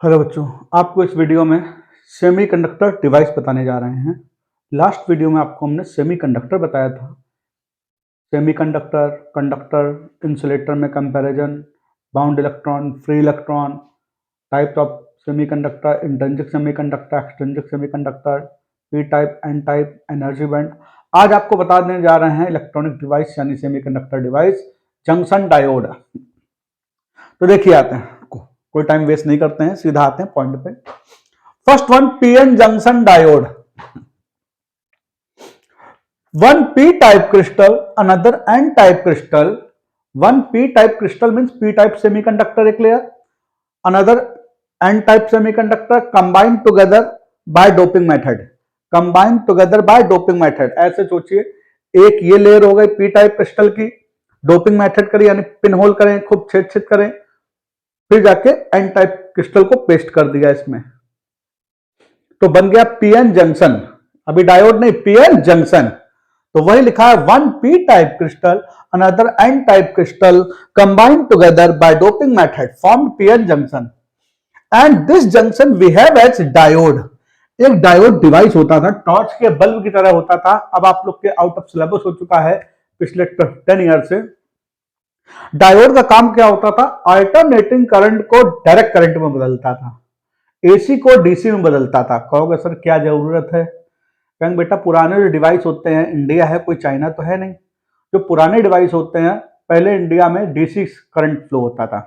Hello बच्चों, आपको इस वीडियो में सेमीकंडक्टर डिवाइस बताने जा रहे हैं। लास्ट वीडियो में आपको हमने सेमीकंडक्टर बताया था। सेमीकंडक्टर, कंडक्टर, इंसुलेटर में comparison, bound electron, free electron, types of semiconductor, intrinsic semiconductor, extrinsic semiconductor, P type, N type, energy band. आज आपको बताने जा रहे हैं इलेक्ट्रॉनिक डिवाइस यानी सेमीकंडक्टर डिवाइस, जंक्शन डायोड। तो देखिए आते हैं, कोई टाइम वेस्ट नहीं करते हैं, सीधा आते हैं पॉइंट पे। First one, PN junction diode. One P type crystal, another N type crystal. One P type crystal means P type semiconductor एक layer, another N type semiconductor combined together by doping method. Combined together by doping method, ऐसे सोचिए, एक ये layer हो गई P type crystal की, doping method करें यानी पिन होल करें, खूब छेद छेद करें, फिर जाके एन टाइप क्रिस्टल को पेस्ट कर दिया इसमें, तो बन गया पीएन जंक्शन। अभी डायोड नहीं, पीएन जंक्शन। तो वही लिखा है, one P type crystal another N type crystal combined together by doping method formed PN junction and this junction we have as diode. एक डायोड डिवाइस होता था, टॉर्च के बल्ब की तरह होता था। अब आप लोग के आउट ऑफ सिलेबस हो चुका है पिछले 10 ईयर से। डायोड का काम क्या होता था? अल्टरनेटिंग करंट को डायरेक्ट करंट में बदलता था, एसी को डीसी में बदलता था। कहोगे सर क्या जरूरत है? कहेंगे बेटा पुराने जो डिवाइस होते हैं, इंडिया है कोई चाइना तो है नहीं, जो पुराने डिवाइस होते हैं पहले इंडिया में डीसी करंट फ्लो होता था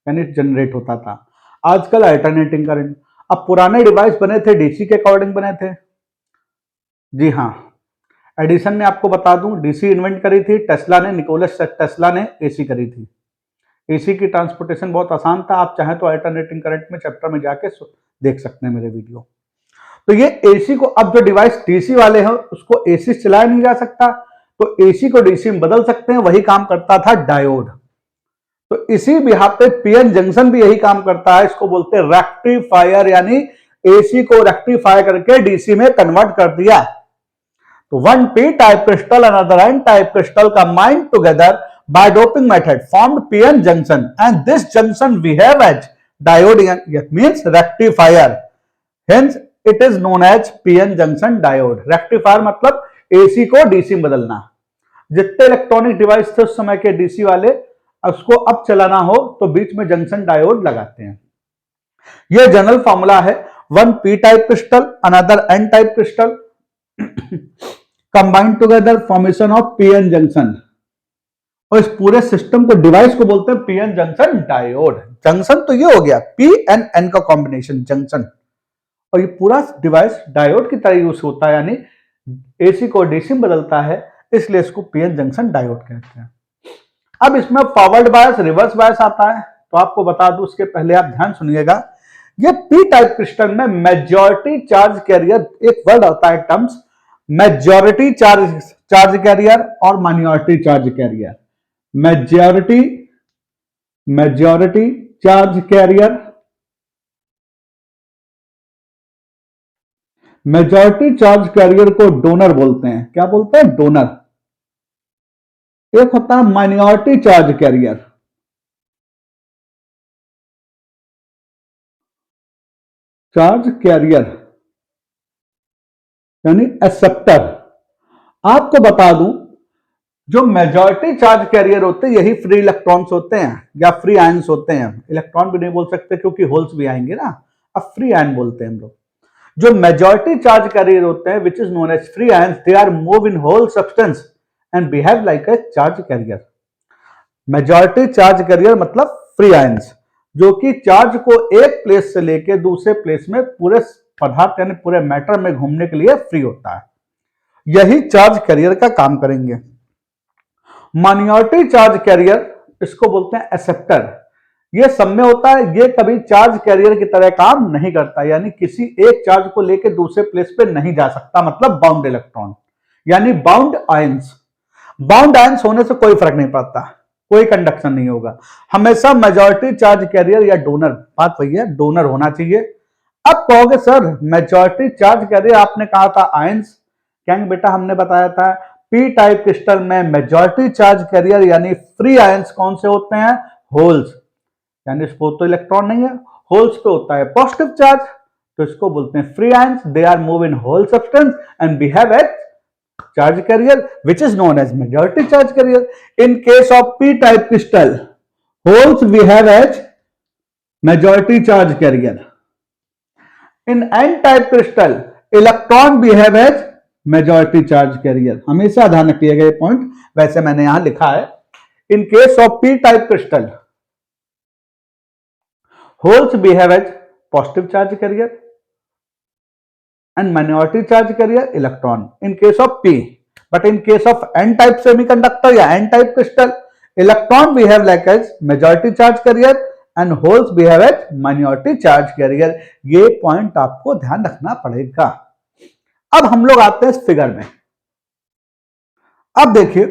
यानी जनरेट होता था, आजकल अल्टरनेटिंग करंट। अब पुराने डिवाइस बने थे डीसी के अकॉर्डिंग बने थे। जी हाँ, एडिसन ने आपको बता दूं डीसी इन्वेंट करी थी टेस्ला ने, निकोलस टेस्ला ने एसी करी थी। एसी की ट्रांसपोर्टेशन बहुत आसान था, आप चाहें तो अल्टरनेटिंग करंट में चैप्टर में जाके देख सकते हैं मेरे वीडियो। तो ये एसी को, अब जो डिवाइस डीसी वाले हैं उसको एसी चलाया नहीं जा सकता, तो एसी को डीसी में बदल सकते हैं, वही काम करता था डायोड। तो इसी बिहार पे पीएन जंक्शन भी यही काम करता है, इसको बोलते हैं रेक्टिफायर, यानी एसी को रेक्टिफाई करके डीसी में कन्वर्ट कर दिया। तो one P type crystal another N type crystal combined together by doping method formed PN junction and this junction we have as diode, means rectifier, hence it is known as PN junction diode। Rectifier मतलब AC को DC में बदलना। जितने electronic device थे उस समय के DC वाले, उसको अब चलाना हो तो बीच में जंक्शन डायोड लगाते हैं। यह जनरल फॉर्मूला है, one P type crystal another N type crystal combined together formation of PN junction. और इस पूरे सिस्टम को, डिवाइस को बोलते हैं पीएन जंक्शन डायोड। जंक्शन तो ये हो गया पी एन एन का कॉम्बिनेशन जंक्शन, और ये पूरा डिवाइस डायोड की तरह यूज होता है, यानी एसी को डीसी में बदलता है, इसलिए इसको पीएन जंक्शन डायोड कहते हैं। अब इसमें फॉरवर्ड बायस, रिवर्स बायस आता है, तो आपको बता दूं उसके पहले आप ध्यान सुनिएगा। ये पी टाइप क्रिस्टल में मेजॉरिटी चार्ज कैरियर, एक वर्ड होता है टर्म्स, मेजॉरिटी चार्ज कैरियर और minority charge carrier. Majority charge carrier, majority charge career को डोनर बोलते हैं। क्या बोलते हैं? डोनर। एक होता है माइनॉरिटी चार्ज कैरियर, यानी एक्सेप्टर। आपको बता दूं, जो मेजॉरिटी चार्ज कैरियर होते हैं यही फ्री इलेक्ट्रॉन्स होते हैं या फ्री आयंस होते हैं। इलेक्ट्रॉन भी नहीं बोल सकते क्योंकि होल्स भी आएंगे ना, अब फ्री आयन बोलते हैं हम लोग। जो मेजॉरिटी चार्ज कैरियर होते हैं which is known as free ions, they are move in whole substance and behave like a charge carrier. Majority charge carrier मतलब फ्री आयंस, जो कि चार्ज को एक प्लेस से लेके दूसरे प्लेस में पूरे पदार्थ यानी पूरे मैटर में घूमने के लिए फ्री होता है। यही चार्ज कैरियर का काम करेंगे। माइनॉरिटी चार्ज कैरियर, इसको बोलते हैं एक्सेप्टर। ये सब में होता है, ये कभी चार्ज कैरियर की तरह काम नहीं करता, यानी किसी एक चार्ज को लेके दूसरे प्लेस पे नहीं जा सकता, मतलब बाउंड इलेक्ट्रॉन यानी बाउंड आयंस। बाउंड आयंस होने से कोई फर्क नहीं पड़ता, कोई कंडक्शन नहीं होगा। हमेशा मेजॉरिटी चार्ज कैरियर या डोनर, बात वही है, डोनर होना चाहिए। अब कहोगे सर मेजॉरिटी चार्ज कैरियर आपने कहा था आयंस, कहेंगे बेटा हमने बताया था पी टाइप क्रिस्टल में मेजॉरिटी चार्ज कैरियर यानी फ्री आयंस कौन से होते हैं? होल्स, यानी इसको तो इलेक्ट्रॉन नहीं है, होल्स पे होता है पॉजिटिव चार्ज, तो इसको बोलते हैं free ions. They are move in whole substance and behave as charge carrier which is known as majority charge carrier. In case of p type crystal, holes behave as majority charge carrier. In n type crystal, electron behave as majority charge carrier. हमेशा ध्यान रखिएगा ये point, वैसे मैंने यहां लिखा है। In case of p type crystal, holes behave as positive charge carrier and minority charge carrier electron in case of p. But in case of n type semiconductor या n type crystal, electron behave like as majority charge carrier and holes behave as minority charge carrier. ये point आपको ध्यान रखना पड़ेगा। अब हम लोग आते हैं इस फिगर में। अब देखिए,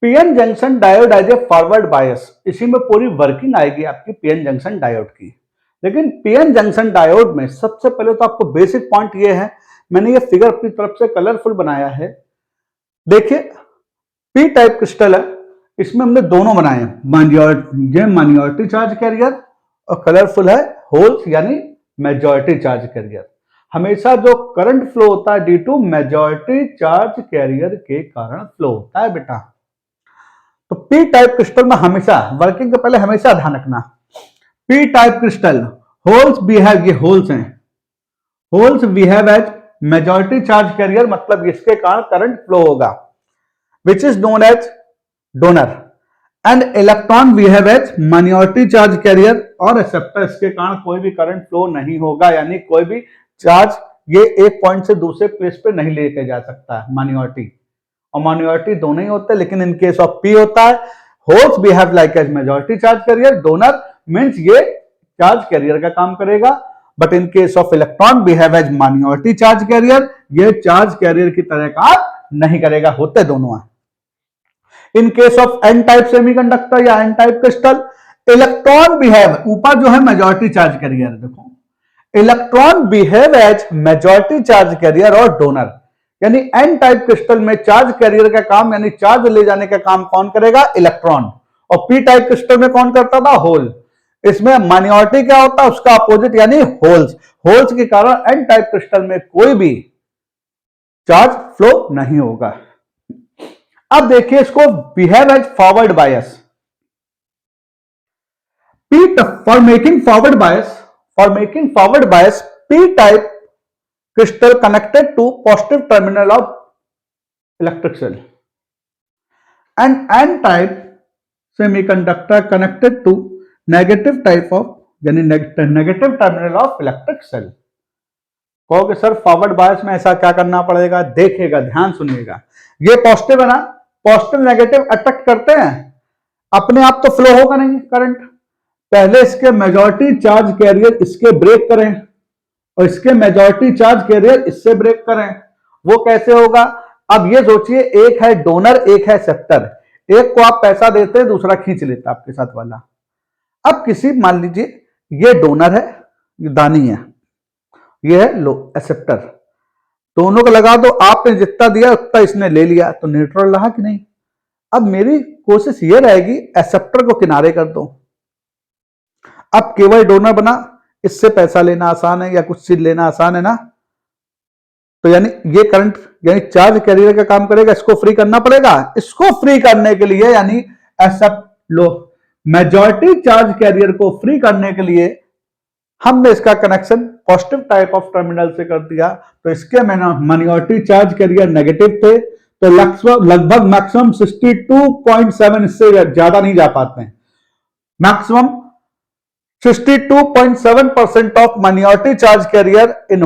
PN junction diode as a forward bias, इसी में पूरी वर्किंग आएगी आपकी पीएन जंक्शन डायोड की। लेकिन पीएन जंक्शन डायोड में सबसे पहले तो आपको बेसिक पॉइंट ये है, मैंने ये फिगर अपनी तरफ से कलरफुल बनाया है। देखिए, पी टाइप क्रिस्टल है, इसमें हमने दोनों बनाए हैं, माइनॉरिटी चार्ज कैरियर और कलरफुल है होल्स यानी मेजॉरिटी चार्ज कैरियर। हमेशा जो करंट फ्लो होता है due to majority charge carrier के कारण फ्लो होता है बेटा। तो पी टाइप क्रिस्टल में हमेशा वर्किंग के पहले हमेशा ध्यान रखना, P type crystal holes behave, ये होल्स हैं, holes behave as majority charge carrier, मतलब इसके कारण करंट फ्लो होगा, which is known as donor, and electron behave as minority charge carrier और एक्सेप्टर, इसके कारण कोई भी करंट फ्लो नहीं होगा, यानी कोई भी चार्ज ये एक पॉइंट से दूसरे प्लेस पे नहीं लेके जा सकता है। माइनॉरिटी और माइनॉरिटी दोनों ही होते हैं, लेकिन इन केस ऑफ पी होता है holes behave like as majority charge carrier, donor means ये चार्ज कैरियर का काम करेगा, but in case of electron behave as minority charge carrier, ये चार्ज कैरियर की तरह काम नहीं करेगा, होते दोनों हैं। In case of N type semiconductor या N type crystal, electron behave, ऊपर जो है मेजॉरिटी चार्ज कैरियर, देखो electron behave as majority charge carrier और डोनर, यानी एन टाइप क्रिस्टल में चार्ज कैरियर का काम यानी चार्ज ले जाने का काम कौन करेगा? इलेक्ट्रॉन। और पी टाइप क्रिस्टल में कौन करता था? होल। इसमें माइनॉरिटी क्या होता है? उसका अपोजिट यानी होल्स। होल्स के कारण एन टाइप क्रिस्टल में कोई भी चार्ज फ्लो नहीं होगा। अब देखिए इसको behave as forward bias. For making forward bias P type crystal connected to positive terminal of electric cell and n type semiconductor connected to negative type of यानी negative terminal of electric cell। कहोगे sir forward bias में ऐसा क्या करना पड़ेगा? देखिएगा, ध्यान सुनिएगा। ये पॉजिटिव है ना, पॉजिटिव नेगेटिव अट्रैक्ट करते हैं, अपने आप तो फ्लो होगा नहीं करंट, पहले इसके मेजॉरिटी चार्ज कैरियर इसके ब्रेक करें और इसके मेजॉरिटी चार्ज कैरियर इससे ब्रेक करें। वो कैसे होगा? अब ये सोचिए, एक है डोनर एक है एक्सेप्टर, एक को आप पैसा देते हैं दूसरा खींच लेता आपके साथ वाला। अब किसी मान लीजिए ये डोनर है, ये दानी है, ये है लो एक्सेप्टर, दोनों को लगा दो, आपने जितना दिया उतना इसने ले लिया, तो न्यूट्रल रहा कि नहीं? अब मेरी कोशिश ये रहेगी एक्सेप्टर को किनारे कर दो, अब केवल डोनर बना, इससे पैसा लेना आसान है या कुछ चीज लेना आसान है ना, तो यानी ये करंट यानी चार्ज कैरियर का काम करेगा, इसको फ्री करना पड़ेगा। इसको फ्री करने के लिए यानी एक्सेप्ट लो मेजॉरिटी चार्ज कैरियर को फ्री करने के लिए हमने इसका connection positive type of terminal से कर दिया, तो इसके माइनॉरिटी चार्ज कैरियर नेगेटिव थे, तो लगभग मैक्सिमम 62.7, इससे ज्यादा नहीं जा पाते हैं, maximum 62.7% of minority charge carrier in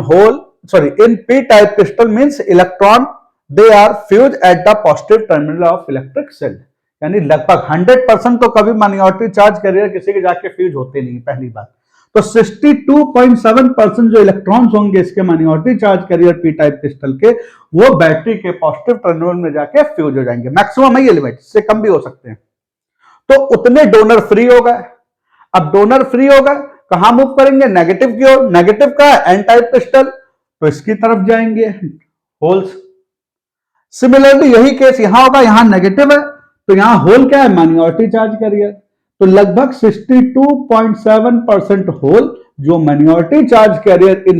p-type crystal means electron they are fused at the positive terminal of electric cell। यानी लगभग 100% तो कभी माइनॉरिटी चार्ज कैरियर किसी के जाके फ्यूज होते नहीं, पहली बात। तो 62.7% जो इलेक्ट्रॉन्स होंगे इसके minority charge career P type crystal के, वो बैटरी के पॉजिटिव टर्मिनल में जाके फ्यूज हो जाएंगे। मैक्सिमम है ये लिमिट, इससे कम भी हो सकते हैं। तो उतने डोनर फ्री हो गए। अब डोनर फ्री होगा, कहां मूव करेंगे? नेगेटिव की ओर। नेगेटिव का एन टाइप क्रिस्टल, तो इसकी तरफ जाएंगे होल्स। सिमिलरली यही केस यहां होगा, यहां नेगेटिव है तो यहां होल क्या है? माइनॉरिटी चार्ज कैरियर, तो लगभग 62.7% होल जो minority charge carrier in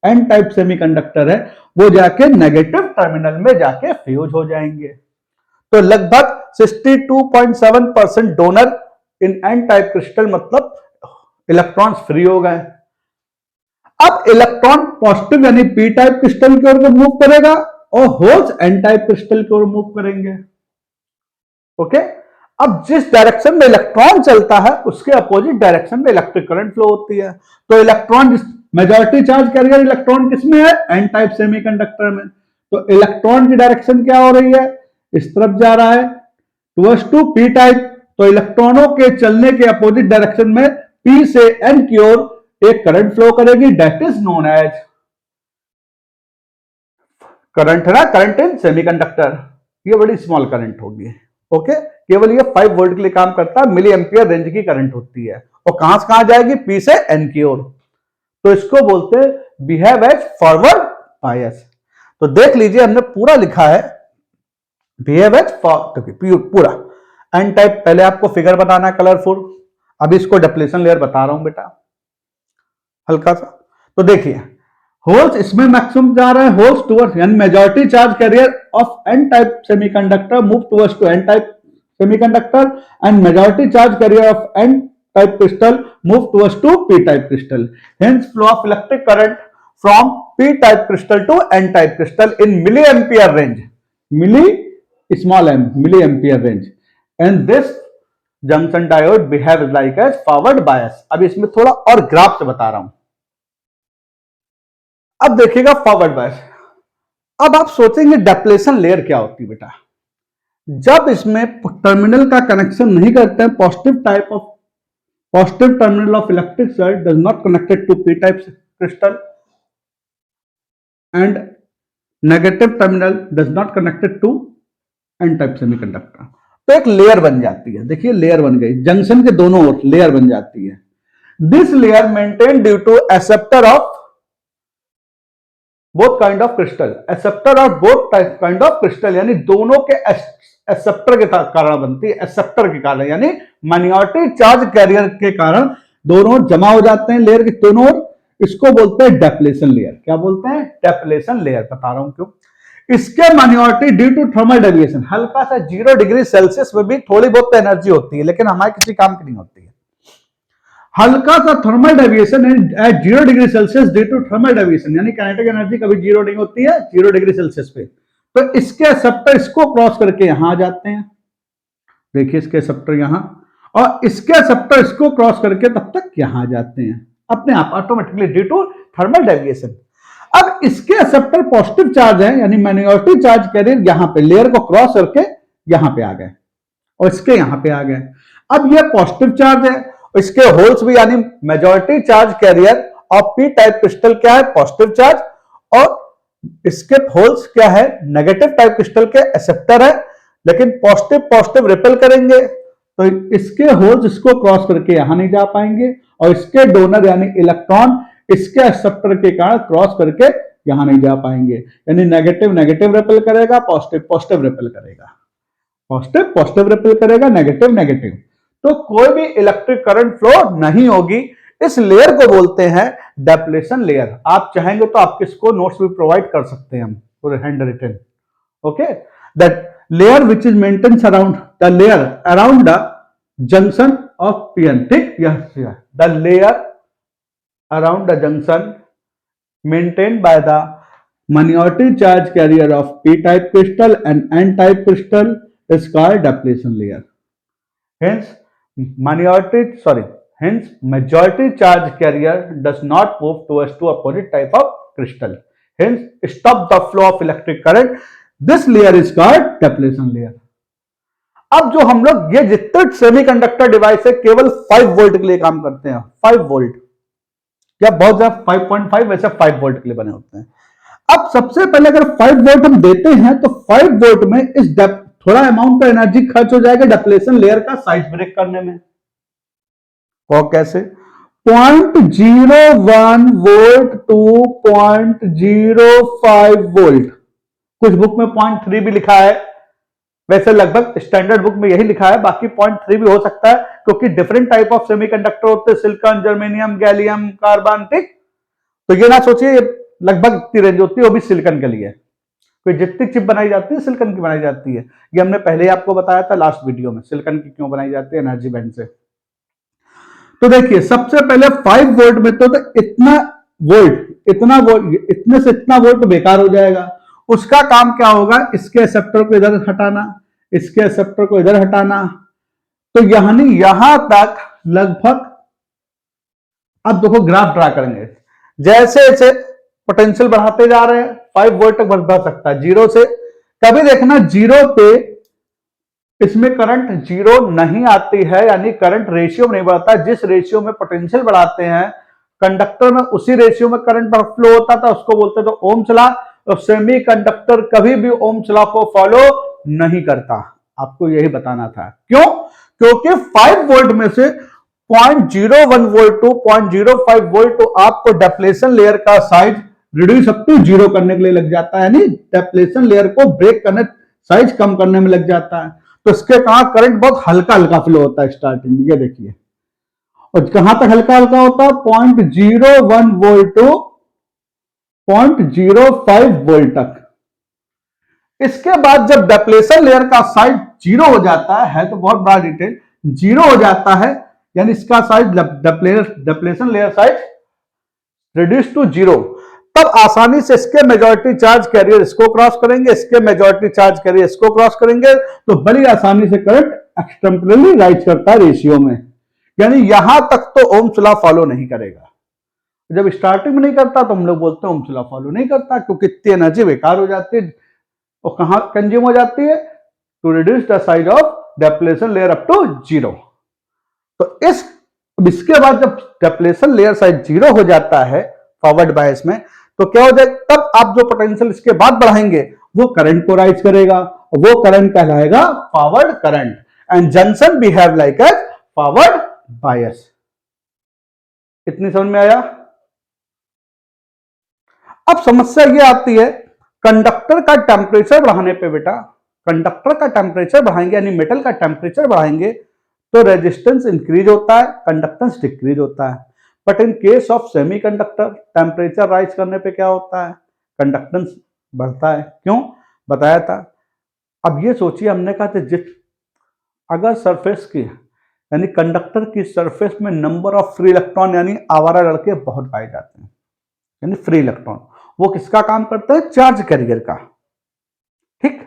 N type semiconductor है वो जाके नेगेटिव टर्मिनल में जाके फ्यूज हो जाएंगे। तो लगभग 62.7% डोनर इन एन टाइप क्रिस्टल मतलब इलेक्ट्रॉन्स फ्री हो गए। अब इलेक्ट्रॉन पॉजिटिव यानी पी टाइप क्रिस्टल की ओर मूव करेगा और होल्स एन टाइप क्रिस्टल की ओर मूव करेंगे। ओके, अब जिस डायरेक्शन में इलेक्ट्रॉन चलता है उसके अपोजिट डायरेक्शन में इलेक्ट्रिक करंट फ्लो होती है। तो electron majority charge carrier electron किसमें है? एन टाइप सेमीकंडक्टर में। तो इलेक्ट्रॉन की डायरेक्शन क्या हो रही है? इस तरफ जा रहा है टुवर्ड्स टू पी टाइप। तो इलेक्ट्रॉनों के चलने के अपोजिट डायरेक्शन में पी से एन की ओर एक करंट फ्लो करेगी, that is known as current है ना, करंट इन सेमीकंडक्टर। ये बड़ी स्मॉल करंट होगी। ओके, केवल ये 5 वोल्ट के लिए काम करता है, मिली एम्पियर रेंज की करंट होती है और कहां से कहां जाएगी? पी से एन की ओर। तो इसको बोलते हैं बिहेव एज फॉरवर्ड बायस। तो देख लीजिए हमने पूरा लिखा है बिहेव एज पूरा एन टाइप। पहले आपको फिगर बताना है कलरफुल, अभी इसको डिप्लेशन लेयर बता रहा हूं बेटा हल्का सा। तो देखिए होल्स इसमें मैक्सिमम जा रहे हैं, होल्स टुवर्ड्स यानी majority charge carrier of N type semiconductor move towards to N type semiconductor and majority charge carrier of N type crystal move towards to p type crystal. Hence flow of electric current from p type crystal to n type crystal in milliampere range, milli small m milliampere range, and this junction diode behaves like as forward bias. अब इसमें थोड़ा और graph से बता रहा हूं। अब देखिएगा फॉरवर्ड बायस। अब आप सोचेंगे डेप्लेशन लेयर क्या होती है बेटा? जब इसमें टर्मिनल का कनेक्शन नहीं करते हैं, positive terminal of electric cell does not connected to p-type crystal and negative terminal does not connected to n-type semiconductor। तो एक लेयर बन जाती है, देखिए लेयर बन गई, जंक्शन के दोनों ओर लेयर बन जाती है। This layer maintain due to acceptor of both kind of crystal, acceptor of both kind of crystal यानी दोनों के एक्सेप्टर के कारण बनती है, एक्सेप्टर के कारण यानी माइनॉरिटी चार्ज कैरियर के कारण दोनों जमा हो जाते हैं लेयर के दोनों ओर। इसको बोलते हैं डेप्लेशन लेयर। क्या बोलते हैं? Depletion layer. बता रहा हूं क्यों। इसके minority due to thermal deviation, हल्का सा 0 डिग्री सेल्सियस में भी थोड़ी बहुत एनर्जी होती है लेकिन हमारे किसी काम की नहीं होती है। हल्का सा thermal deviation at 0 degree Celsius due to thermal deviation यानी काइनेटिक एनर्जी कभी 0 नहीं होती है 0 डिग्री सेल्सियस पे। तो इसके एक्सेप्टर इसको क्रॉस करके यहां आ जाते हैं, देखिए इसके एक्सेप्टर यहां, और इसके एक्सेप्टर इसको क्रॉस करके तब तक यहां आ जाते हैं अपने आप automatically due to thermal deviation. अब इसके एक्सेप्टर पॉजिटिव चार्ज है यानी माइनॉरिटी चार्ज कैरियर यहां पे लेयर को क्रॉस करके यहां पे आ गए और इसके यहां पे आ गए। अब ये पॉजिटिव चार्ज है, इसके होल्स भी यानी majority charge carrier of P type crystal क्या है? पॉजिटिव चार्ज, और इसके होल्स क्या है? नेगेटिव टाइप क्रिस्टल के एक्सेप्टर है, लेकिन पॉजिटिव पॉजिटिव रिपेल करेंगे तो इसके होल्स इसको क्रॉस करके यहां नहीं जा पाएंगे और इसके डोनर यानी इलेक्ट्रॉन इसके एक्सेप्टर के कारण क्रॉस करके यहां नहीं जा पाएंगे, यानी नेगेटिव नेगेटिव रिपेल करेगा, पॉजिटिव पॉजिटिव रिपेल करेगा, पॉजिटिव पॉजिटिव रिपेल करेगा, नेगेटिव नेगेटिव। तो कोई भी इलेक्ट्रिक करंट फ्लो नहीं होगी। इस लेयर को बोलते हैं डेप्लेशन लेयर। आप चाहेंगे तो आप किसको नोट्स भी प्रोवाइड कर सकते हैं हम पूरे hand written. Okay, that layer which is maintains around the layer around the junction of PN. ठीक, यह the layer around the junction maintained by the minority charge carrier of p-type crystal and n-type crystal is called depletion layer. Hence majority charge carrier does not move towards to opposite type of crystal, hence stop the flow of electric current. This layer is called depletion layer. अब जो हम लोग ये जितने semiconductor device है केवल 5 volt के लिए काम करते हैं, 5 वोल्ट या बहुत ज्यादा 5.5 वैसे 5 वोल्ट के लिए बने होते हैं। अब सबसे पहले अगर 5 वोल्ट हम देते हैं तो 5 वोल्ट में इस थोड़ा अमाउंट का एनर्जी खर्च हो जाएगा डेप्लेशन लेयर का साइज ब्रेक करने में। वो कैसे? 0.01 वोल्ट टू 0.05 वोल्ट, कुछ बुक में 0.3 भी लिखा है, वैसे लगभग स्टैंडर्ड बुक में यही लिखा है, बाकी 0.3 भी हो सकता है क्योंकि डिफरेंट टाइप ऑफ सेमीकंडक्टर होते हैं, सिलिकॉन, जर्मेनियम, गैलियम, कार्बन, ठीक। तो ये ना सोचिए लगभग इतनी रेंज होती है, वो भी सिलिकॉन के लिए। कोई जितनी चिप बनाई जाती है सिलिकॉन की बनाई जाती है, ये हमने पहले ही आपको बताया था लास्ट वीडियो में, सिलिकॉन की क्यों बनाई जाती है एनर्जी बैंड से। तो देखिए सबसे पहले 5 वोल्ट में तो इतना वोल्ट, इतने से इतना वोल्ट बेकार हो जाएगा। उसका काम क्या होगा, इसके एक्सेप्टर को इधर हटाना, इसके एक्सेप्टर को इधर हटाना, तो यानी यहां तक लगभग, अब देखो ग्राफ ड्रा करेंगे, जैसे जैसे पोटेंशियल बढ़ाते जा रहे हैं 5 वोल्ट तक बढ़ सकता है, जीरो से। कभी देखना जीरो पे इसमें करंट जीरो नहीं आती है, यानी करंट रेशियो में नहीं बढ़ता। जिस रेशियो में पोटेंशियल बढ़ाते हैं कंडक्टर में, उसी रेशियो में करंट फ्लो होता था, उसको बोलते थे ओम्स लॉ। तो सेमी कंडक्टर कभी भी ओम्स लॉ को फॉलो नहीं करता, आपको यही बताना था। क्यों? क्योंकि 5 वोल्ट में से 0.01 वोल्ट टू 0.05 वोल्ट तो आपको डेप्लेशन लेयर का size reduce up to zero करने के लिए लग जाता है, यानी डेप्लेशन लेयर को ब्रेक करने, साइज कम करने में लग जाता है। तो इसके कहा करंट बहुत हल्का हल्का फ्लो होता है स्टार्टिंग में, ये देखिए। और कहां तक हल्का हल्का होता है, 0.01 वोल्ट टू 0.05 वोल्ट तक। इसके बाद जब डेप्लेशन लेयर का साइज जीरो हो जाता है, तो बहुत बड़ा डिटेल, जीरो हो जाता है यानी इसका size depletion layer size reduce to zero, तब आसानी से इसके मेजॉरिटी चार्ज कैरियर इसको क्रॉस करेंगे, इसके मेजॉरिटी चार्ज कैरियर इसको क्रॉस करेंगे, तो बड़ी आसानी से करंट एक्सटेंपरली राइज करता है रेशियो में, यानी यहां तक तो ओम्स लॉ फॉलो नहीं करेगा। जब स्टार्टिंग में नहीं करता तो हम लोग बोलते हैं ओम्स लॉ फॉलो नहीं करता, क्योंकि इतनी एनर्जी बेकार हो जाती है और कहां कंज्यूम हो जाती है, to reduce the size of depletion layer up to zero. तो इसके बाद जब डेप्लेशन लेयर साइज जीरो हो जाता है फॉरवर्ड बायस में, तो क्या हो जाएगा, तब आप जो पोटेंशियल इसके बाद बढ़ाएंगे वो करंट को राइज करेगा, वो करंट कहलाएगा forward current, and junction behave like as forward bias. इतनी समझ में आया? अब समस्या ये आती है, कंडक्टर का टेम्परेचर बढ़ाने पे बेटा, कंडक्टर का टेम्परेचर बढ़ाएंगे यानी मेटल का टेम्परेचर बढ़ाएंगे तो रेजिस्टेंस इंक्रीज होता है, कंडक्टेंस डिक्रीज होता है। But in case of semiconductor temperature rise करने पे क्या होता है, कंडक्टेंस बढ़ता है। क्यों? बताया था। अब ये सोचिए, हमने कहा था अगर सरफेस की यानी कंडक्टर की सरफेस में नंबर ऑफ फ्री इलेक्ट्रॉन यानी आवारा लड़के बहुत पाए जाते हैं, यानी फ्री इलेक्ट्रॉन, वो किसका काम करता है, चार्ज कैरियर का। ठीक,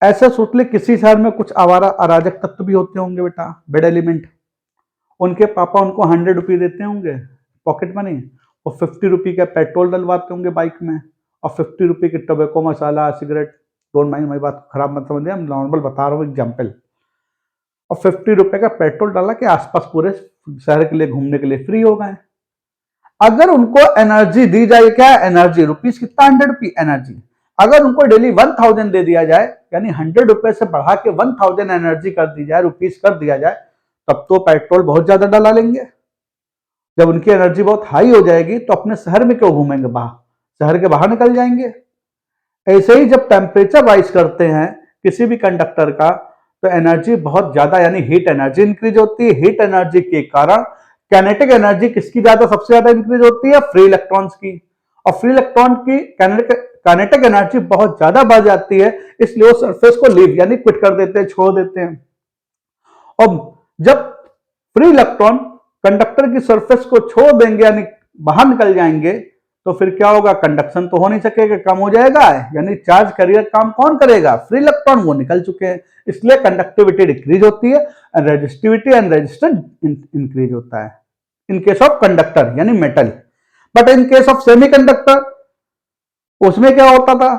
ऐसा सोच ले किसी शहर में कुछ आवारा अराजक तत्व भी होते होंगे बेटा, बेड एलिमेंट, उनके पापा उनको 100 रुपये देते होंगे पॉकेट मनी, और 50 रुपये का पेट्रोल डलवाते होंगे बाइक में, और 50 रुपये के tobacco, masala, cigarette, don't mind my बात खराब मत समझिए, हम नॉर्मल बता रहा हूँ एग्जाम्पल। और 50 रुपये का पेट्रोल डाला के आसपास पूरे शहर के लिए घूमने के लिए फ्री हो गए। अगर उनको एनर्जी दी जाए, क्या एनर्जी, रुपीज कितना, 100 रुपये एनर्जी, अगर उनको डेली 1000 दे दिया जाए, यानी 100 रुपए से बढ़ा के 1000 एनर्जी कर दी जाए, रुपीज कर दिया जाए, तब तो पेट्रोल बहुत ज्यादा डला लेंगे। जब उनकी एनर्जी बहुत हाई हो जाएगी तो अपने शहर में क्यों घूमेंगे, बाहर, शहर के बाहर निकल जाएंगे। ऐसे ही जब टेम्परेचर राइज करते हैं किसी भी कंडक्टर का, तो एनर्जी बहुत ज्यादा यानी हीट एनर्जी इंक्रीज होती है। हीट एनर्जी के कारण काइनेटिक एनर्जी किसकी ज्यादा, सबसे ज्यादा इंक्रीज होती है, फ्री इलेक्ट्रॉन्स की। और फ्री इलेक्ट्रॉन की काइनेटिक एनर्जी बहुत ज्यादा बढ़ जाती है, इसलिए वो सरफेस को लीव यानी क्विट कर देते हैं, छोड़ देते हैं। और जब फ्री इलेक्ट्रॉन कंडक्टर की सरफेस को छोड़ देंगे यानी बाहर निकल जाएंगे, तो फिर क्या होगा, कंडक्शन तो हो नहीं सकेगा, कम हो जाएगा, यानी चार्ज कैरियर काम कौन करेगा, फ्री इलेक्ट्रॉन, वो निकल चुके हैं, इसलिए कंडक्टिविटी डिक्रीज होती है and resistivity and resistance increase होता है इन केस ऑफ कंडक्टर यानी metal. But in case of semiconductor, उसमें क्या होता था,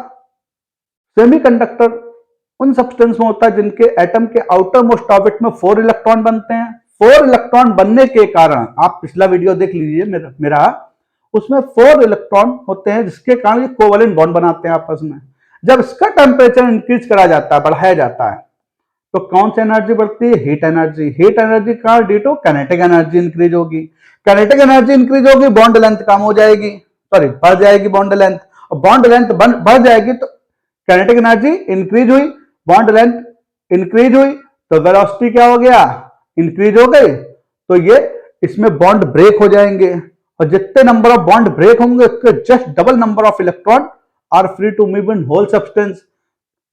सेमीकंडक्टर उन सब्सटेंस में होता है जिनके एटम के आउटर मोस्ट ऑर्बिट में 4 इलेक्ट्रॉन बनते हैं। 4 इलेक्ट्रॉन बनने के कारण, आप पिछला वीडियो देख लीजिए मेरा, उसमें 4 इलेक्ट्रॉन होते हैं जिसके कारण ये कोवेलेंट बॉन्ड बनाते हैं आपस में। जब इसका टेम्परेचर इंक्रीज करा जाता है, बढ़ाया जाता है, तो कौन सी एनर्जी बढ़ती है, हीट एनर्जी। हीट एनर्जी का due to kinetic energy increase होगी, काइनेटिक एनर्जी इंक्रीज होगी, बॉन्ड लेंथ कम हो जाएगी, सॉरी बढ़ जाएगी बॉन्ड लेंथ, और बॉन्ड लेंथ बढ़ जाएगी तो काइनेटिक एनर्जी इंक्रीज हुई, बॉन्ड लेंथ इंक्रीज हुई तो वेलोसिटी क्या हो गया, इंक्रीज हो गई, तो ये इसमें बॉन्ड ब्रेक हो जाएंगे, और जितने नंबर ऑफ बॉन्ड ब्रेक होंगे उसके just double number of electron are free to move in whole substance,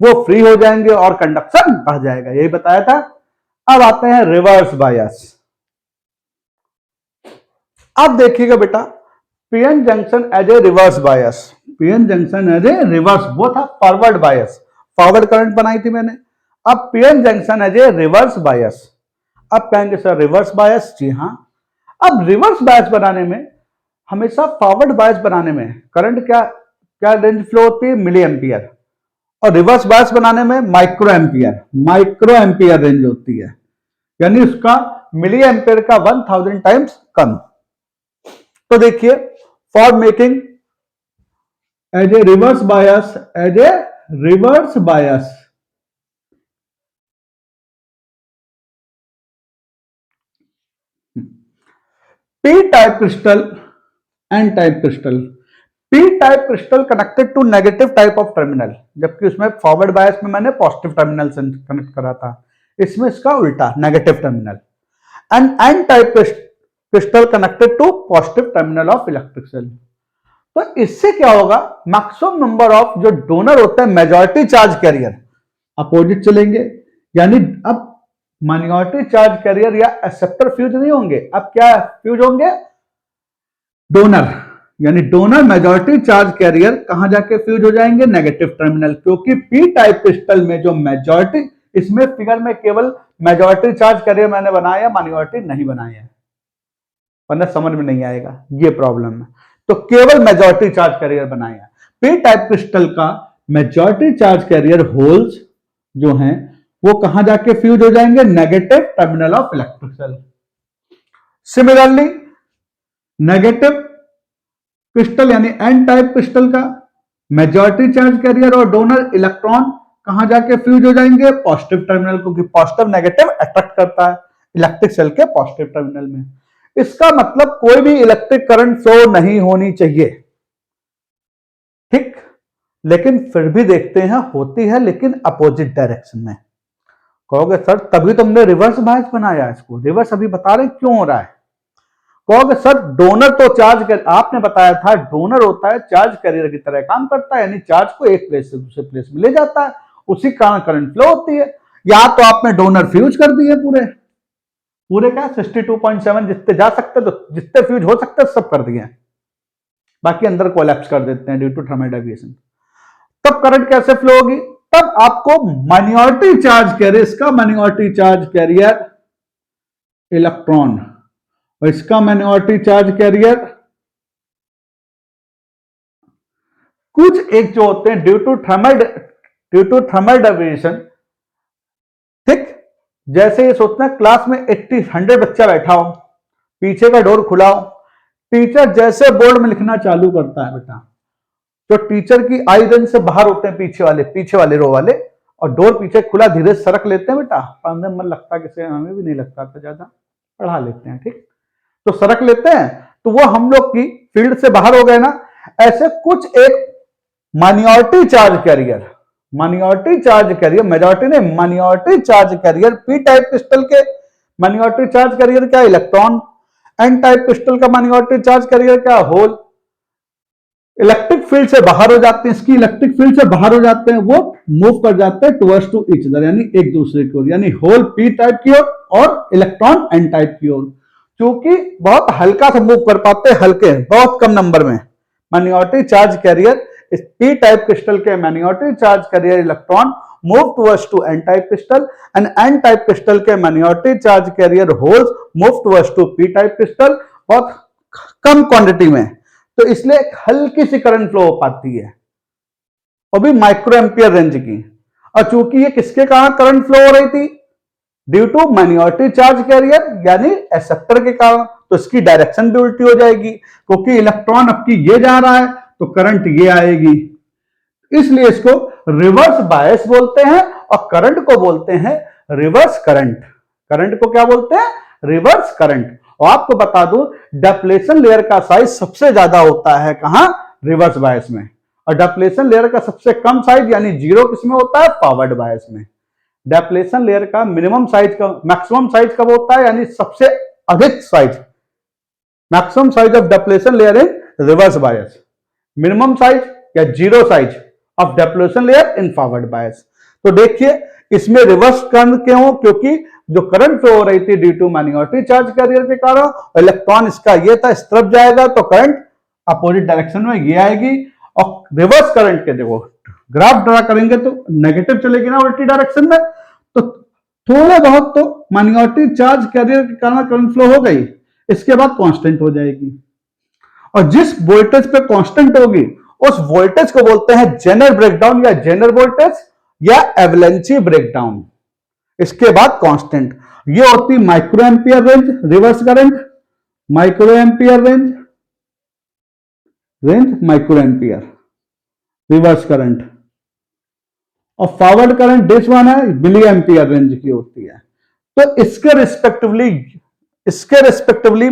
वो फ्री हो जाएंगे और कंडक्शन बढ़ जाएगा, यही बताया था। अब आते हैं रिवर्स बायस। अब देखिएगा बेटा, PN junction as a reverse bias, PN junction as a reverse, वो था फॉरवर्ड बायस, फॉरवर्ड करंट बनाई थी मैंने। अब PN junction as a reverse bias, अब कहेंगे सर रिवर्स बायस, जी हाँ। अब रिवर्स बायस बनाने में, हमेशा फॉरवर्ड बायस बनाने में करंट क्या क्या रेंज फ्लो होती है, मिली एम्पियर, और रिवर्स बायस बनाने में माइक्रो एम्पियर रेंज होती है, यानी उसका मिली एम्पियर का 1000 टाइम्स कम। तो देखिए, for making as a reverse bias P type crystal, N type crystal, P type crystal connected to negative type of terminal, जबकि उसमें फॉरवर्ड बायस में मैंने पॉजिटिव टर्मिनल से कनेक्ट करा था, इसमें इसका उल्टा negative terminal. And N type crystal connected to positive terminal of electric cell. तो इससे क्या होगा, मैक्सिमम नंबर ऑफ जो डोनर होते हैं मेजॉरिटी चार्ज कैरियर अपोजिट चलेंगे, यानी अब माइनॉरिटी चार्ज कैरियर या एक्सेप्टर फ्यूज नहीं होंगे, अब क्या फ्यूज होंगे, डोनर, यानी डोनर मेजॉरिटी चार्ज कैरियर कहां जाके फ्यूज हो जाएंगे, नेगेटिव टर्मिनल, क्योंकि पी टाइप क्रिस्टल में जो मेजॉरिटी, इसमें फिगर में केवल मेजॉरिटी चार्ज कैरियर मैंने बनाया, माइनॉरिटी नहीं बनाया, वरना समझ में नहीं आएगा, ये प्रॉब्लम है। तो केवल मेजॉरिटी चार्ज कैरियर बनाया। पी टाइप क्रिस्टल का मेजॉरिटी चार्ज कैरियर होल्स जो हैं वो कहां जाके फ्यूज हो जाएंगे, negative terminal of electric cell. Similarly negative crystal यानी एन टाइप क्रिस्टल का मेजॉरिटी चार्ज कैरियर और डोनर इलेक्ट्रॉन कहां जाके फ्यूज हो जाएंगे, पॉजिटिव टर्मिनल, क्योंकि पॉजिटिव नेगेटिव अट्रैक्ट करता है इलेक्ट्रिक सेल के पॉजिटिव टर्मिनल में। इसका मतलब कोई भी इलेक्ट्रिक करंट फ्लो नहीं होनी चाहिए, ठीक, लेकिन फिर भी देखते हैं होती है, लेकिन अपोजिट डायरेक्शन में। कहोगे सर तभी तुमने रिवर्स बायस बनाया इसको, रिवर्स अभी बता रहे क्यों हो रहा है। कहोगे सर डोनर तो चार्ज कर, आपने बताया था डोनर होता है चार्ज कैरियर की तरह काम करता है, यानी चार्ज को एक प्लेस से दूसरे प्लेस में ले जाता है, उसी कारण करंट फ्लो होती है। या तो आपने डोनर फ्यूज कर दिए पूरे पूरे क्या 62.7 जितने जा सकते तो जितने फ्यूज हो सकते सब कर दिए, बाकी अंदर कोलैप्स कर देते हैं ड्यू टू थर्मल डेविएशन। तब करंट कैसे फ्लो होगी, तब आपको माइनॉरिटी चार्ज कैरियर, इसका माइनॉरिटी चार्ज कैरियर इलेक्ट्रॉन और इसका माइनॉरिटी चार्ज कैरियर कुछ एक जो होते हैं ड्यू टू थर्मल डेविएशन, ठीक। जैसे ये सोचना क्लास में 100 बच्चा बैठा हो, पीछे का डोर खुला हो, टीचर जैसे बोर्ड में लिखना चालू करता है बेटा, तो टीचर की आई रेंज से बाहर होते हैं पीछे वाले रो वाले, और डोर पीछे खुला धीरे सरक लेते हैं बेटा, पढ़ने में मन लगता है, किसी हमें भी नहीं लगता था, ज्यादा पढ़ा लेते हैं, ठीक, तो सरक लेते हैं, तो वो हम लोग की फील्ड से बाहर हो गए ना। ऐसे कुछ एक माइनॉरिटी चार्ज कैरियर, मेजॉरिटी ने minority charge career, P type crystal के माइनॉरिटी चार्ज कैरियर क्या, इलेक्ट्रॉन, एन टाइप क्रिस्टल का माइनॉरिटी चार्ज कैरियर क्या, होल, इलेक्ट्रिक फील्ड से बाहर हो जाते हैं, इसकी इलेक्ट्रिक फील्ड से बाहर हो जाते हैं, वो मूव कर जाते हैं टुवर्ड्स टू ईच अदर, यानी एक दूसरे की ओर, यानी होल पी टाइप की ओर और इलेक्ट्रॉन एन टाइप की ओर, क्योंकि बहुत हल्का सा मूव कर पाते हैं, हल्के बहुत कम नंबर में। माइनॉरिटी चार्ज कैरियर, इस पी टाइप क्रिस्टल के minority charge carrier electron move towards to N type crystal, and N type crystal के minority charge carrier holes move towards to P type crystal, बहुत कम quantity में, तो इसलिए एक हल्की सी करंट फ्लो हो पाती है, और भी माइक्रो एम्पियर रेंज की। और चूंकि ये किसके कारण करंट फ्लो हो रही थी, due to minority charge carrier यानी एक्सेप्टर के कारण, तो इसकी डायरेक्शन भी उल्टी हो जाएगी, क्योंकि इलेक्ट्रॉन अब की ये जा रहा है तो करंट ये आएगी, इसलिए इसको रिवर्स बायस बोलते हैं, और करंट को बोलते हैं रिवर्स करंट। करंट को क्या बोलते हैं, रिवर्स करंट। और आपको बता दूं डेप्लेशन लेयर का साइज सबसे ज्यादा होता है कहां, रिवर्स बायस में, और डिप्लेशन लेयर का सबसे कम साइज यानी जीरो किसमें होता है, फॉरवर्ड बायस में। डिप्लेशन लेयर का मैक्सिमम साइज कब होता है, यानी सबसे अधिक size, maximum size of depletion layer in reverse bias, minimum size या zero size of depletion layer in forward bias. तो देखिए इसमें रिवर्स करंट क्यों, क्योंकि जो करंट फ्लो हो रही थी due to minority charge carrier के कारण, इलेक्ट्रॉन इसका ये था, इस तरफ जाएगा तो करंट अपोजिट डायरेक्शन में ये आएगी, और रिवर्स करंट के देखो ग्राफ ड्रा करेंगे तो नेगेटिव चलेगी ना उल्टी डायरेक्शन में, तो थोड़ा बहुत तो माइनॉरिटी चार्ज कैरियर के कारण करंट फ्लो हो गई, इसके बाद कांस्टेंट हो जाएगी, और जिस वोल्टेज पे कांस्टेंट होगी उस वोल्टेज को बोलते हैं जेनर ब्रेकडाउन या जेनर वोल्टेज या एवलेंसी ब्रेकडाउन। इसके बाद कांस्टेंट, ये होती micro ampere range reverse current, micro ampere range micro ampere reverse current, और फॉरवर्ड करंट दिस वन है मिली एम्पियर रेंज की होती है। तो इसके रिस्पेक्टिवली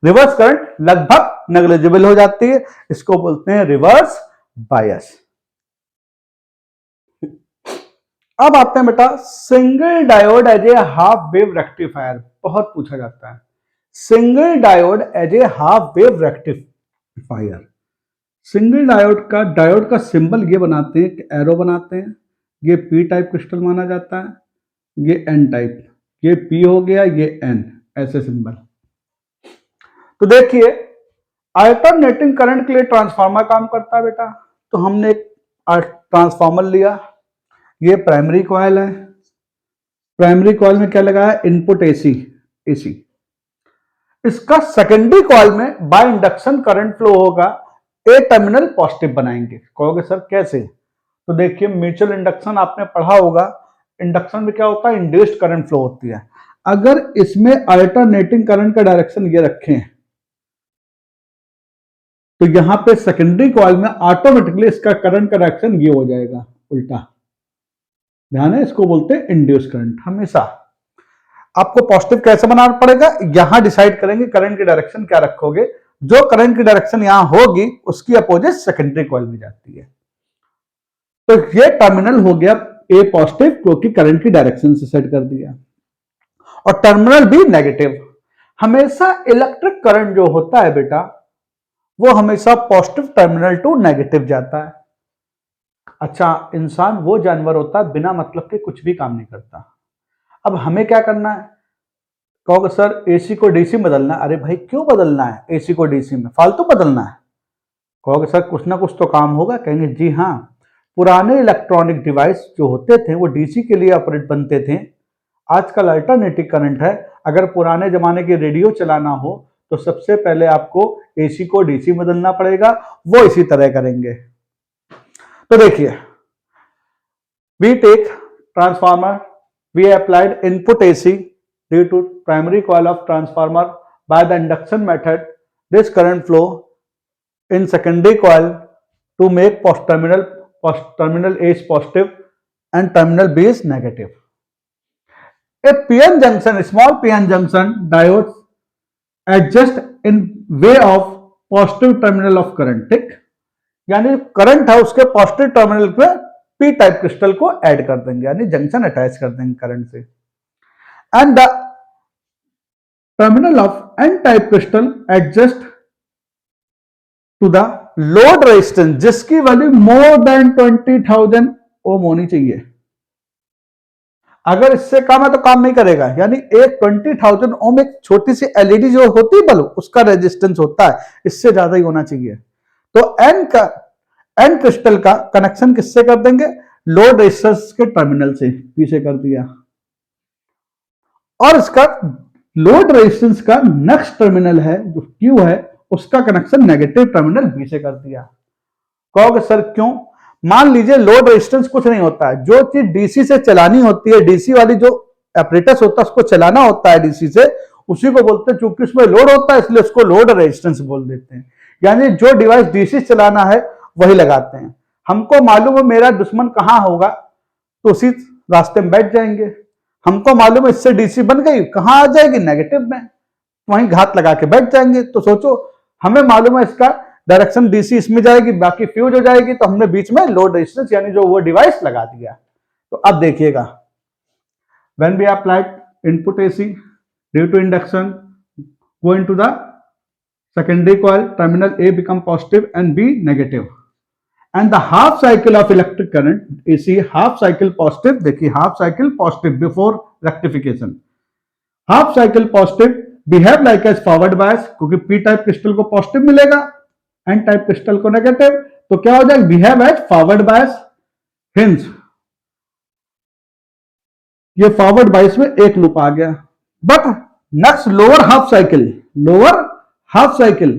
रिवर्स करंट लगभग नेग्लिजिबल हो जाती है, इसको बोलते हैं रिवर्स बायस। अब आते हैं बेटा single diode as a half wave rectifier, बहुत पूछा जाता है single diode as a half wave rectifier. Single diode का सिंबल ये बनाते हैं, एरो बनाते हैं, ये पी टाइप क्रिस्टल माना जाता है, ये एन टाइप, ये पी हो गया, ये एन, ऐसे सिंबल। तो देखिए अल्टरनेटिंग करंट के लिए ट्रांसफार्मर काम करता है बेटा, तो हमने एक ट्रांसफार्मर लिया, ये प्राइमरी कॉइल है, प्राइमरी कॉइल में क्या लगा है, इनपुट एसी, इसका सेकेंडरी कॉइल में बाय इंडक्शन करंट फ्लो होगा, ए टर्मिनल पॉजिटिव बनाएंगे। कहोगे सर कैसे, तो देखिए म्यूचुअल इंडक्शन आपने पढ़ा होगा, इंडक्शन में क्या होता है, इंड्यूस्ड करंट फ्लो होती है। अगर इसमें अल्टरनेटिंग करंट का डायरेक्शन ये रखें तो यहां पे सेकेंडरी कॉइल में ऑटोमेटिकली इसका करंट का डायरेक्शन ये हो जाएगा उल्टा, ध्यान है, इसको बोलते हैं इंड्यूस करंट। हमेशा आपको पॉजिटिव कैसे बनाना पड़ेगा, यहां डिसाइड करेंगे करंट की डायरेक्शन क्या रखोगे, जो करंट की डायरेक्शन यहां होगी उसकी अपोजिट सेकेंडरी कॉइल में जाती है। तो ये टर्मिनल हो गया ए पॉजिटिव, क्योंकि करंट की डायरेक्शन से सेट कर दिया, और टर्मिनल भी नेगेटिव। हमेशा इलेक्ट्रिक करंट जो होता है बेटा वो हमेशा पॉजिटिव टर्मिनल टू नेगेटिव जाता है। अच्छा, इंसान वो जानवर होता है बिना मतलब के कुछ भी काम नहीं करता। अब हमें क्या करना है, कहोगे सर एसी को डीसी बदलना, अरे भाई क्यों बदलना है एसी को डीसी में, फालतू बदलना है। कहोगे सर कुछ ना कुछ तो काम होगा, कहेंगे जी हाँ, पुराने इलेक्ट्रॉनिक डिवाइस जो होते थे वो डीसी के लिए ऑपरेट बनते थे, आजकल अल्टरनेटिव करंट है। अगर पुराने जमाने के रेडियो चलाना हो तो सबसे पहले आपको एसी को डीसी बदलना पड़ेगा, वो इसी तरह करेंगे। तो देखिए we take transformer, we applied input AC due to primary coil of transformer by the induction method, this current flow in secondary coil to make terminal A is positive and terminal B is negative. A PN junction, small PN junction diodes adjust in way of positive terminal of current, ठीक, यानी current है उसके positive terminal पे P type crystal को add कर देंगे, यानी junction attach कर देंगे करंट से, and the terminal of N type crystal adjust to the load resistance जिसकी वैल्यू मोर देन 20,000 ओम होनी चाहिए। अगर इससे कम है तो काम नहीं करेगा, यानी एक 20,000 ओम एक छोटी सी एलईडी जो होती है बल्ब उसका रेजिस्टेंस होता है, इससे ज्यादा ही होना चाहिए। तो एन क्रिस्टल का कनेक्शन किससे कर देंगे, लोड रेजिस्टेंस के टर्मिनल से, पीछे कर दिया, और इसका लोड रेजिस्टेंस का नेक्स्ट टर्मिनल है जो क्यू है उसका कनेक्शन नेगेटिव टर्मिनल बी से कर दिया। कहोगे सर क्यों, मान लीजिए लोड रेजिस्टेंस कुछ नहीं होता है, जो चीज डीसी से चलानी होती है, डीसी वाली जो एपरेटस होता है उसको चलाना होता है डीसी से, उसी को बोलते हैं, चूंकि उसमें लोड होता है इसलिए उसको लोड रेजिस्टेंस बोल देते हैं। यानी जो डिवाइस डीसी चलाना है वही लगाते हैं। हमको मालूम है मेरा दुश्मन कहां होगा तो उसी रास्ते में बैठ जाएंगे, हमको मालूम है इससे डीसी बन गई, कहां आ जाएगी, नेगेटिव में, वहीं घात लगा के बैठ जाएंगे। तो सोचो हमें मालूम है इसका डायरेक्शन डीसी इसमें जाएगी, बाकी फ्यूज हो जाएगी, तो हमने बीच में लोड रेजिस्टेंस यानी जो वो डिवाइस लगा दिया। तो अब देखिएगा, when we applied input AC due to induction go into the secondary coil, terminal A become positive and B negative, and the half cycle of electric current AC half cycle positive, देखिए half cycle positive before rectification, half cycle positive behave like as forward bias, क्योंकि P type crystal को positive मिलेगा, N type crystal को negative, तो क्या हो जाएगा, behave as forward bias, hence ये फॉरवर्ड बायस में एक लूप आ गया। But next lower half cycle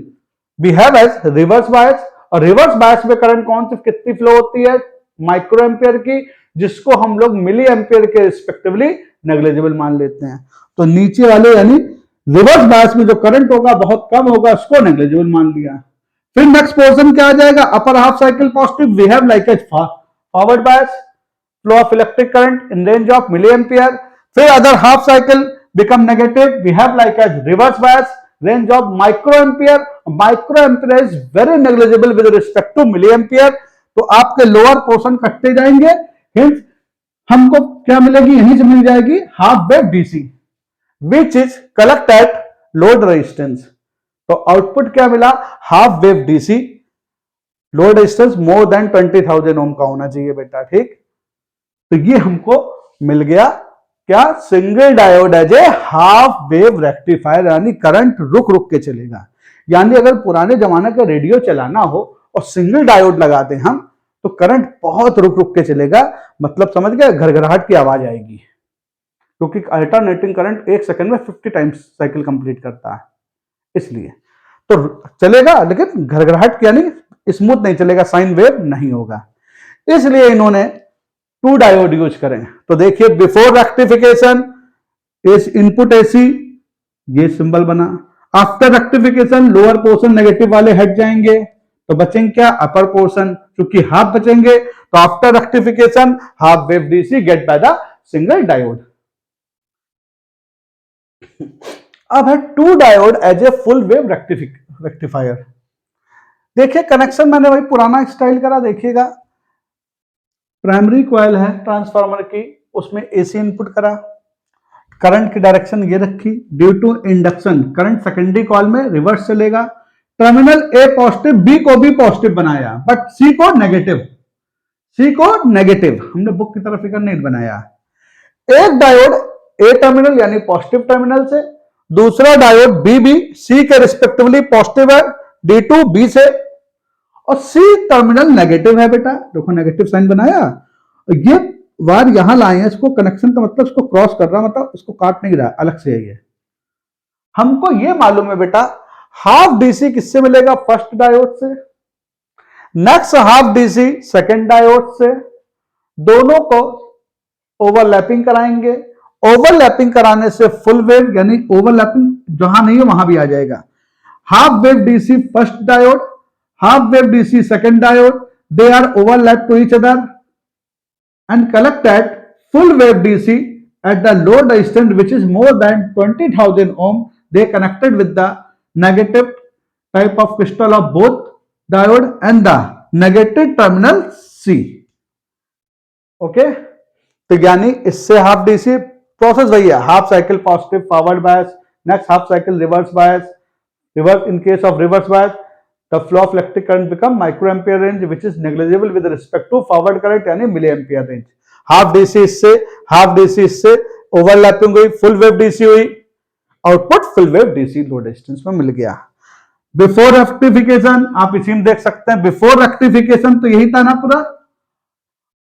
behave as reverse bias, और रिवर्स बायस में करंट कौन सी कितनी फ्लो होती है, माइक्रो एम्पियर की, जिसको हम लोग मिली एम्पियर के रिस्पेक्टिवली नेग्लिजिबल मान लेते हैं। तो नीचे वाले यानी रिवर्स बायस में जो करंट होगा बहुत कम होगा, उसको नेग्लिजिबल मान लिया। फिर नेक्स्ट पोर्शन क्या आ जाएगा, upper half cycle positive behave like as forward bias, flow of electric current in range of milliampere. फिर other half cycle become negative, behave like as reverse bias, range of microampere. Microampere is very negligible with respect to milliampere. तो आपके lower portion कटते जाएंगे, hints हमको क्या मिलेगी, यहीं से मिल जाएगी half wave DC which is collect at load resistance. तो आउटपुट क्या मिला, half wave DC, load resistance more than 20,000 ohm का होना चाहिए बेटा, ठीक। तो ये हमको मिल गया क्या, single diode as a half wave rectifier, यानी करंट रुक रुक के चलेगा। यानी अगर पुराने जमाने का रेडियो चलाना हो और सिंगल डायोड लगा दें हम, तो करंट बहुत रुक रुक के चलेगा, मतलब समझ गए, घरघराहट की आवाज आएगी, क्योंकि अल्टरनेटिंग करंट 1 सेकंड में 50 टाइम्स साइकिल कंप्लीट करता है, इसलिए तो चलेगा, लेकिन घरघराहट की यानी स्मूथ नहीं चलेगा, साइन वेव नहीं होगा। इसलिए इन्होंने 2 डायोड यूज करें। तो देखिए, बिफोर रेक्टिफिकेशन इस इनपुट एसी, ये सिंबल बना, after rectification lower portion negative वाले हट जाएंगे, तो बचेंगे क्या, अपर पोर्शन, क्योंकि हाफ बचेंगे, तो after rectification half wave DC get by the single diode. अब है 2 diode as a full wave rectifier. देखिए कनेक्शन मैंने वही पुराना स्टाइल करा, देखिएगा प्राइमरी कॉइल है ट्रांसफार्मर की, उसमें एसी इनपुट करा, करंट की डायरेक्शन ये रखी, due to induction current secondary coil में रिवर्स चलेगा, टर्मिनल ए पॉजिटिव, बी को भी पॉजिटिव बनाया, बट सी को नेगेटिव, हमने बुक की तरफ फिगर नहीं बनाया। एक डायोड ए टर्मिनल यानी पॉजिटिव टर्मिनल से, दूसरा डायोड बी भी सी के रिस्पेक्टिवली पॉजिटिव है D2 बी से, और सी टर्मिनल नेगेटिव है बेटा, देखो नेगेटिव साइन बनाया, ये वार यहां लाए हैं, इसको कनेक्शन का मतलब इसको क्रॉस कर रहा, मतलब इसको काट नहीं रहा, अलग से है ये। हमको ये मालूम है बेटा, हाफ डीसी किससे मिलेगा, फर्स्ट डायोड से, next half DC second diode से, दोनों को ओवरलैपिंग कराएंगे, ओवरलैपिंग कराने से फुल वेव, यानी ओवरलैपिंग जहां नहीं है वहां भी आ जाएगा, half wave DC first diode, half wave DC second diode, they are overlapped to each other and collect at full wave DC at the load resistance which is more than 20,000 ohm. They connected with the negative type of crystal of both diode and the negative terminal C. Okay, तो यानी इससे half DC process वही है, half cycle positive forward bias, next half cycle reverse bias, reverse in case of reverse bias the flow of electric current become microampere range which is negligible with respect to forward current यानी milliampere range। Half DC इससे overlapping हुई, full wave DC हुई, output full wave DC load resistance में मिल गया। Before rectification आप इसी में देख सकते हैं, बिफोर रेक्टिफिकेशन तो यही था ना पूरा,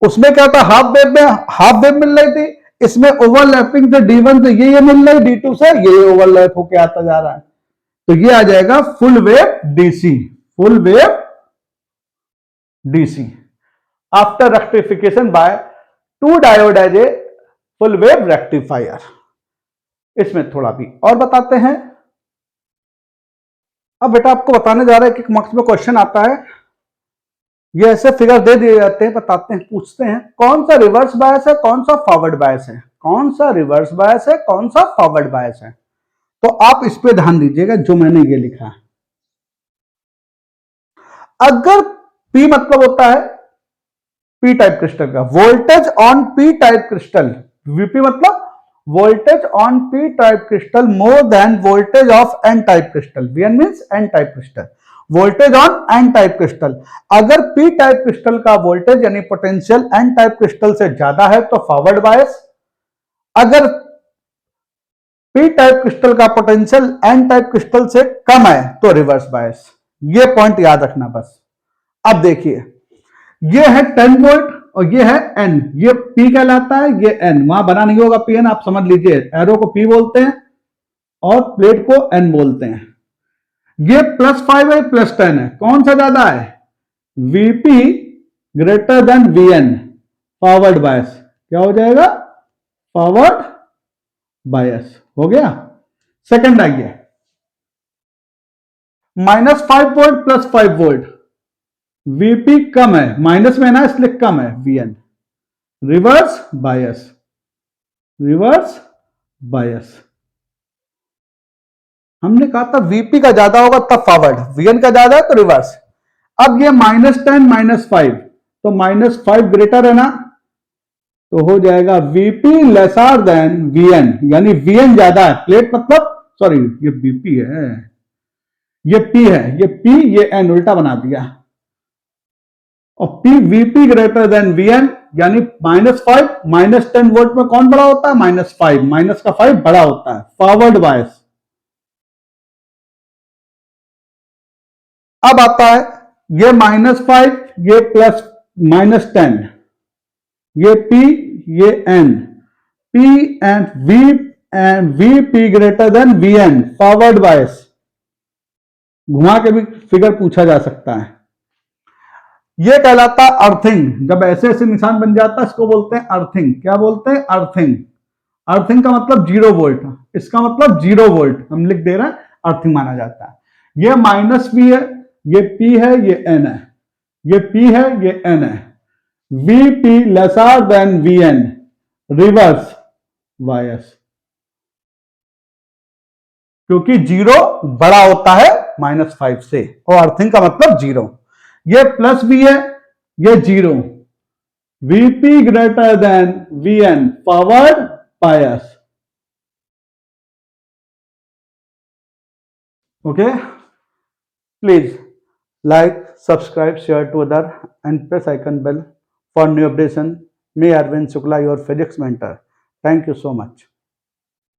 उसमें क्या था, हाफ वेव मिल रही थी, इसमें ओवरलैपिंग से D1 से ये मिल रही, D2 से ये ओवरलैप होके आता जा रहा है, तो ये आ जाएगा full wave DC after rectification by 2 diode as a full wave rectifier. इसमें थोड़ा भी और बताते हैं। अब बेटा आपको बताने जा रहे हैं कि मार्क्स में क्वेश्चन आता है, ये ऐसे फिगर दे दिए जाते हैं, बताते हैं, पूछते हैं कौन सा रिवर्स बायस है, कौन सा फॉरवर्ड बायस है, कौन सा रिवर्स बायस है, कौन सा फॉरवर्ड बायस है। तो आप इस पे ध्यान दीजिएगा जो मैंने ये लिखा है, अगर P मतलब होता है पी टाइप क्रिस्टल का, voltage on P type crystal, VP मतलब voltage on P type crystal more than voltage of N type crystal, VN means N type crystal, voltage on N type crystal. अगर P type crystal का voltage यानी potential N type crystal से ज्यादा है तो forward bias, अगर P type crystal का potential N type crystal से कम है तो रिवर्स बायस। ये पॉइंट याद रखना बस। अब देखिए, ये है 10 वोल्ट और ये है एन, ये पी कहलाता है, ये एन, वहां बना नहीं होगा पी एन, आप समझ लीजिए, एरो को पी बोलते हैं और प्लेट को एन बोलते हैं। ये +5 है, +10 है, कौन सा ज्यादा है? VP greater than VN, forward bias. क्या हो जाएगा? फॉरवर्ड बायस हो गया। सेकंड आइए, -5 वोल्ट +5 वोल्ट, वीपी कम है, माइनस में ना इसलिए कम है, VN, reverse bias, reverse bias. हमने कहा था वीपी का ज्यादा होगा तब फॉरवर्ड, वीएन का ज्यादा है तो रिवर्स। अब ये -10 -5, तो -5 ग्रेटर है ना, तो हो जाएगा वीपी लेसर देन वीएन, यानी वीएन ज्यादा है, प्लेट मतलब, सॉरी ये बीपी है, ये पी है, ये पी, ये एन, उल्टा बना दिया, और P VP greater than VN, यानी -5 -10 वोल्ट में कौन बड़ा होता है? -5, माइनस का 5 बड़ा होता है, फॉरवर्ड बायस। अब आता है ये -5, ये प्लस -10, ये P, ये N, P and VP greater than VN, forward bias. घुमा के भी फिगर पूछा जा सकता है। ये कहलाता है अर्थिंग, जब ऐसे ऐसे निशान बन जाता है इसको बोलते हैं अर्थिंग। क्या बोलते हैं? अर्थिंग। अर्थिंग का मतलब 0 वोल्ट, इसका मतलब 0 वोल्ट हम लिख दे रहे हैं, अर्थिंग माना जाता है। ये -V है, ये P है, ये N है, ये P है, ये N है, VP lesser than VN, reverse bias, क्योंकि 0 बड़ा होता है -5 से, और अर्थिंग का मतलब 0। ये +V है, ये 0, VP greater than VN, forward bias. Okay, please like, subscribe, share to other and press icon bell for new updation. May Arvind Shukla, your physics mentor. Thank you so much.